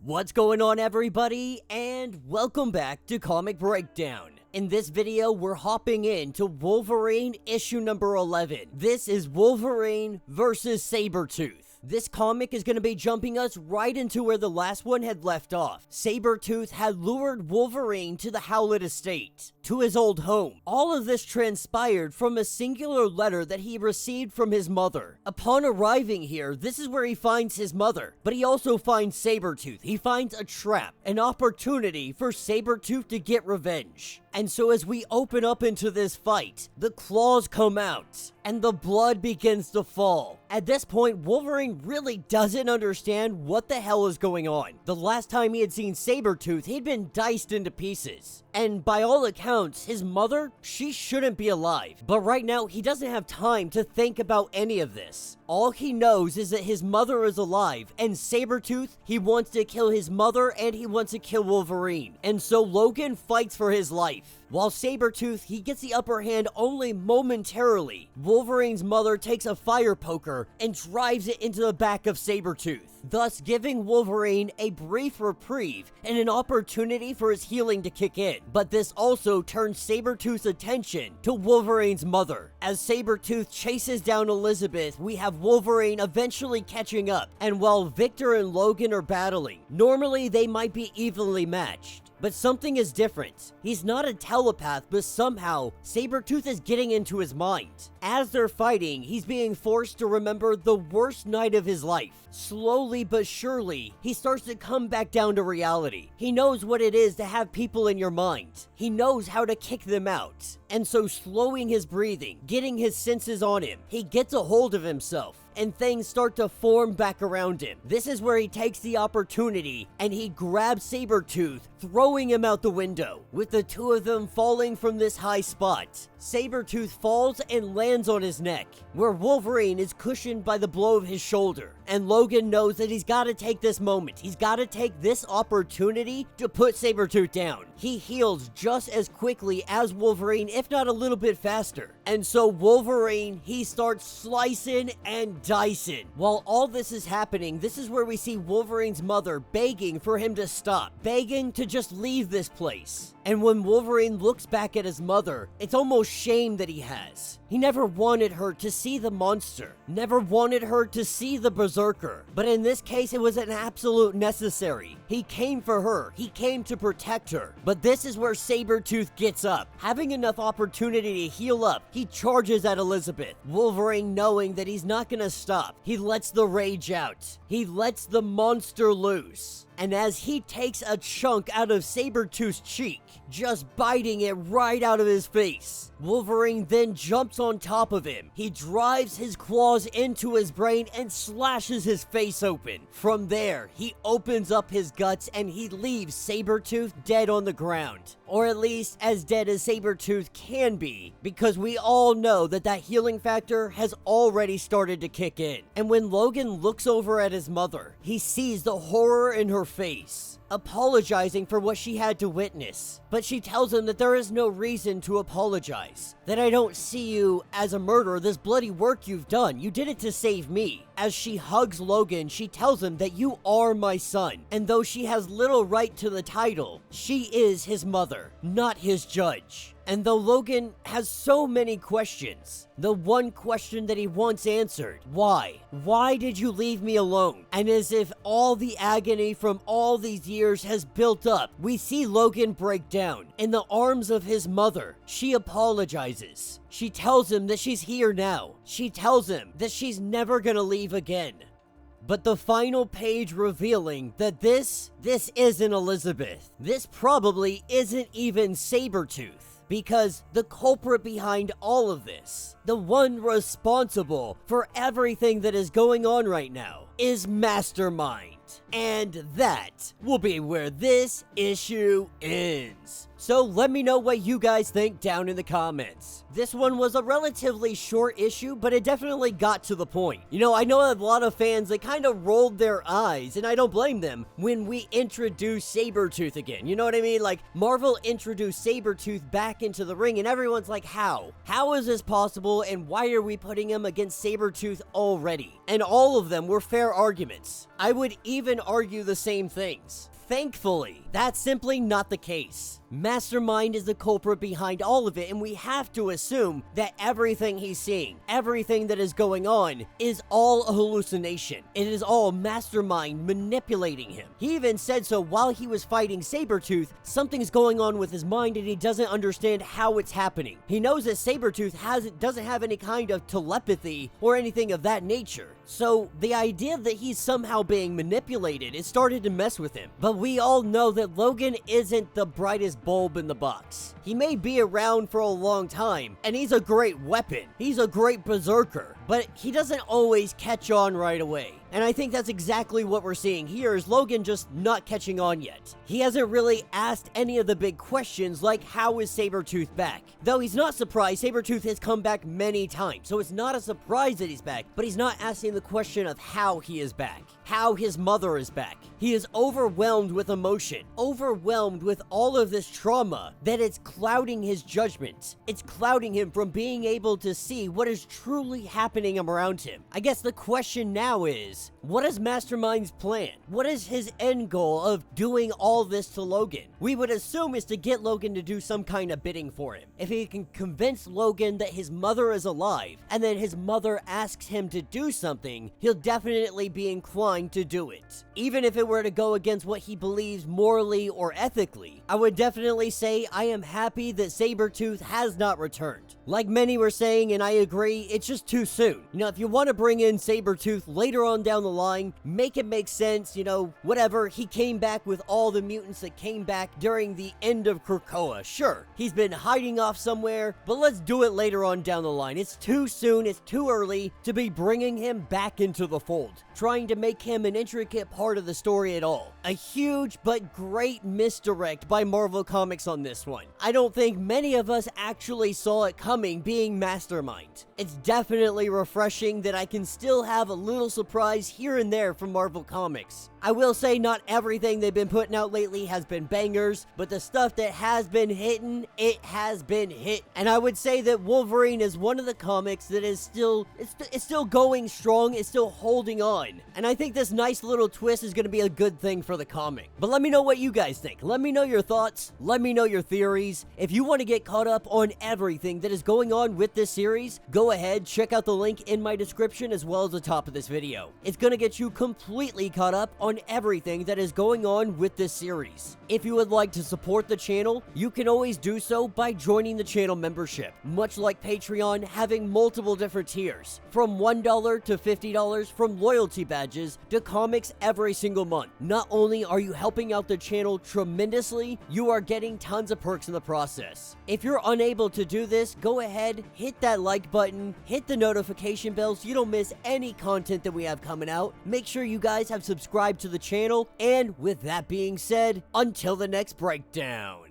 What's going on, everybody, and welcome back to Comic Breakdown. In this video, we're hopping into Wolverine issue number 11. This is Wolverine versus Sabertooth. This comic is going to be jumping us right into where the last one had left off. Sabertooth had lured Wolverine to the Howlett estate, to his old home. All of this transpired from a singular letter that he received from his mother. Upon arriving here, this is where he finds his mother, but he also finds Sabertooth. He finds a trap, an opportunity for Sabertooth to get revenge. And so as we open up into this fight, the claws come out, and the blood begins to fall. At this point, Wolverine really doesn't understand what the hell is going on. The last time he had seen Sabertooth, he'd been diced into pieces. And by all accounts, his mother, she shouldn't be alive. But right now, he doesn't have time to think about any of this. All he knows is that his mother is alive, and Sabertooth, he wants to kill his mother and he wants to kill Wolverine. And so Logan fights for his life. While Sabertooth, he gets the upper hand only momentarily. Wolverine's mother takes a fire poker and drives it into the back of Sabertooth, thus giving Wolverine a brief reprieve and an opportunity for his healing to kick in. But this also turns Sabertooth's attention to Wolverine's mother. As Sabertooth chases down Elizabeth, we have Wolverine eventually catching up, and while Victor and Logan are battling, normally they might be evenly matched. But something is different. He's not a telepath, but somehow Sabertooth is getting into his mind. As they're fighting, he's being forced to remember the worst night of his life. Slowly but surely, he starts to come back down to reality. He knows what it is to have people in your mind. He knows how to kick them out. And so slowing his breathing, getting his senses on him, he gets a hold of himself, and things start to form back around him. This is where he takes the opportunity and he grabs Sabertooth, throwing him out the window, with the two of them falling from this high spot. Sabertooth falls and lands on his neck, where Wolverine is cushioned by the blow of his shoulder. And Logan knows that he's got to take this moment. He's got to take this opportunity to put Sabertooth down. He heals just as quickly as Wolverine, if not a little bit faster. And so Wolverine, he starts slicing and dicing. While all this is happening, this is where we see Wolverine's mother begging for him to stop, begging to just leave this place. And when Wolverine looks back at his mother, it's almost shame that he has. He never wanted her to see the monster, never wanted her to see the berserker. But in this case, it was an absolute necessary. He came for her, he came to protect her. But this is where Sabertooth gets up. Having enough opportunity to heal up, he charges at Elizabeth. Wolverine, knowing that he's not gonna stop, he lets the rage out. He lets the monster loose. And as he takes a chunk out of Sabertooth's cheek, just biting it right out of his face, Wolverine then jumps on top of him. He drives his claws into his brain and slashes his face open. From there, he opens up his guts and he leaves Sabertooth dead on the ground. Or at least as dead as Sabertooth can be, because we all know that that healing factor has already started to kick in. And when Logan looks over at his mother, he sees the horror in her face, apologizing for what she had to witness. But she tells him that there is no reason to apologize, that I don't see you as a murderer. This bloody work you've done, you did it to save me. As she hugs Logan, she tells him that you are my son, and though she has little right to the title, she is his mother, not his judge. And though Logan has so many questions, the one question that he wants answered, why? Why did you leave me alone? And as if all the agony from all these years has built up, we see Logan break down in the arms of his mother. She apologizes. She tells him that she's here now. She tells him that she's never gonna leave again. But the final page revealing that this isn't Elizabeth. This probably isn't even Sabertooth. Because the culprit behind all of this, the one responsible for everything that is going on right now, is Mastermind. And that will be where this issue ends. So let me know what you guys think down in the comments. This one was a relatively short issue, but it definitely got to the point. You know, I know a lot of fans, they kind of rolled their eyes, and I don't blame them, when we introduced Sabertooth again. You know what I mean? Like, Marvel introduced Sabertooth back into the ring, and everyone's like, how? How is this possible, and why are we putting him against Sabertooth already? And all of them were fair arguments. I would even argue the same things. Thankfully, that's simply not the case. Mastermind is the culprit behind all of it, and we have to assume that everything he's seeing, everything that is going on, is all a hallucination. It is all Mastermind manipulating him. He even said so while he was fighting Sabertooth. Something's going on with his mind and he doesn't understand how it's happening. He knows that Sabertooth doesn't have any kind of telepathy or anything of that nature. So the idea that he's somehow being manipulated, it started to mess with him. But we all know that Logan isn't the brightest bulb in the box. He may be around for a long time, and he's a great weapon. He's a great berserker, but he doesn't always catch on right away. And I think that's exactly what we're seeing here, is Logan just not catching on yet. He hasn't really asked any of the big questions like, how is Sabertooth back? Though he's not surprised, Sabertooth has come back many times, so it's not a surprise that he's back, but he's not asking the question of how he is back, how his mother is back. He is overwhelmed with emotion, overwhelmed with all of this trauma, that it's clouding his judgment. It's clouding him from being able to see what is truly happening around him. I guess the question now is, what is Mastermind's plan? What is his end goal of doing all this to Logan? We would assume is to get Logan to do some kind of bidding for him. If he can convince Logan that his mother is alive, and then his mother asks him to do something, he'll definitely be inclined to do it. Even if it were to go against what he believes morally or ethically, I would definitely say I am happy that Sabertooth has not returned. Like many were saying, and I agree, it's just too soon. You know, if you want to bring in Sabertooth later on down the line, make it make sense, you know, whatever. He came back with all the mutants that came back during the end of Krakoa. Sure, he's been hiding off somewhere, but let's do it later on down the line. It's too soon, it's too early to be bringing him back into the fold, trying to make him an intricate part of the story at all. A huge but great misdirect by Marvel Comics on this one. I don't think many of us actually saw it coming, being Mastermind. It's definitely refreshing that I can still have a little surprise here and there from Marvel Comics. I will say not everything they've been putting out lately has been bangers, but the stuff that has been hitting, it has been hit. And I would say that Wolverine is one of the comics that is still, it's still going strong, it's still holding on. And I think this nice little twist is going to be a good thing for the comic. But let me know what you guys think. Let me know your thoughts. Let me know your theories. If you want to get caught up on everything that is going on with this series, go ahead, check out the link in my description as well as the top of this video. It's going to get you completely caught up on everything that is going on with this series. If you would like to support the channel, you can always do so by joining the channel membership. Much like Patreon, having multiple different tiers, from $1 to $50, from loyalty badges to comics every single month. Not only are you helping out the channel tremendously, you are getting tons of perks in the process. If you're unable to do this, go ahead, hit that like button, hit the notification bell so you don't miss any content that we have coming out. Make sure you guys have subscribed to the channel, and with that being said, until the next breakdown.